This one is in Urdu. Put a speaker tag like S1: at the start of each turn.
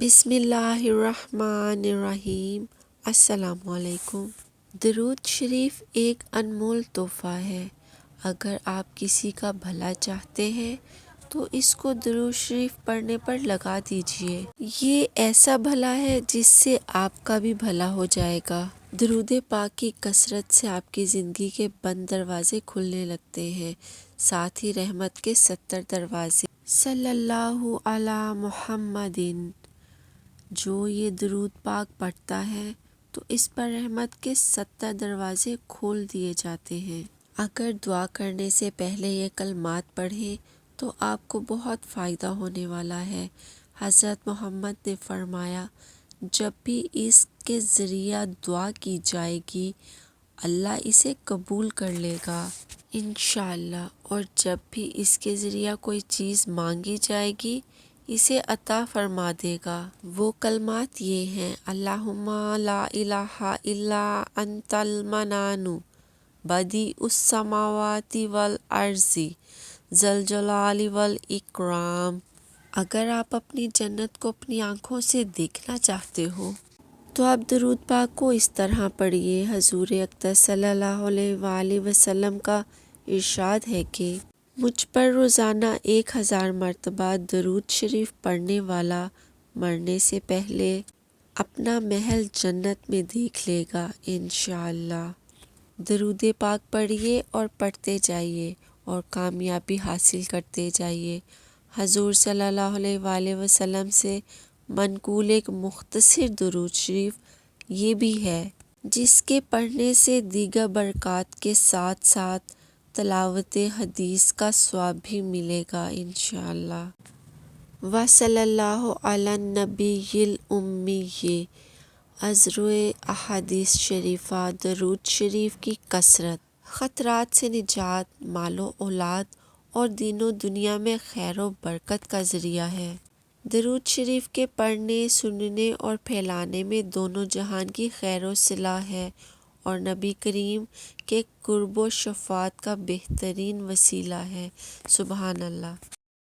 S1: بسم اللہ الرحمن الرحیم۔ السلام علیکم۔ درود شریف ایک انمول تحفہ ہے۔ اگر آپ کسی کا بھلا چاہتے ہیں تو اس کو درود شریف پڑھنے پر لگا دیجئے۔ یہ ایسا بھلا ہے جس سے آپ کا بھی بھلا ہو جائے گا۔ درود پاک کی کثرت سے آپ کی زندگی کے بند دروازے کھلنے لگتے ہیں، ساتھ ہی رحمت کے 70 دروازے۔ صلی اللہ علی محمد۔ جو یہ درود پاک پڑھتا ہے تو اس پر رحمت کے 70 دروازے کھول دیے جاتے ہیں۔ اگر دعا کرنے سے پہلے یہ کلمات پڑھیں تو آپ کو بہت فائدہ ہونے والا ہے۔ حضرت محمد نے فرمایا، جب بھی اس کے ذریعہ دعا کی جائے گی اللہ اسے قبول کر لے گا انشاءاللہ، اور جب بھی اس کے ذریعہ کوئی چیز مانگی جائے گی اسے عطا فرما دے گا۔ وہ کلمات یہ ہیں: اللہم لا الہ الا انت المنان بدیع السماوات والارض ذی الجلال والاکرام۔ اگر آپ اپنی جنت کو اپنی آنکھوں سے دیکھنا چاہتے ہو تو آپ درود پاک کو اس طرح پڑھیے۔ حضور اقدس صلی اللہ علیہ وآلہ وسلم کا ارشاد ہے کہ مجھ پر روزانہ 1000 مرتبہ درود شریف پڑھنے والا مرنے سے پہلے اپنا محل جنت میں دیکھ لے گا انشاءاللہ۔ درود پاک پڑھیے اور پڑھتے جائیے اور کامیابی حاصل کرتے جائیے۔ حضور صلی اللہ علیہ وآلہ وسلم سے منقول ایک مختصر درود شریف یہ بھی ہے جس کے پڑھنے سے دیگر برکات کے ساتھ ساتھ تلاوت حدیث کا ثواب بھی ملے گا انشاءاللہ۔ وصلی اللہ علی النبی الأمی۔ ازروئے احادیث شریفہ۔ درود شریف کی کثرت خطرات سے نجات، مال و اولاد اور دین و دنیا میں خیر و برکت کا ذریعہ ہے۔ درود شریف کے پڑھنے، سننے اور پھیلانے میں دونوں جہان کی خیر و صلاح ہے اور نبی کریم کے قرب و شفاعت کا بہترین وسیلہ ہے۔ سبحان اللہ۔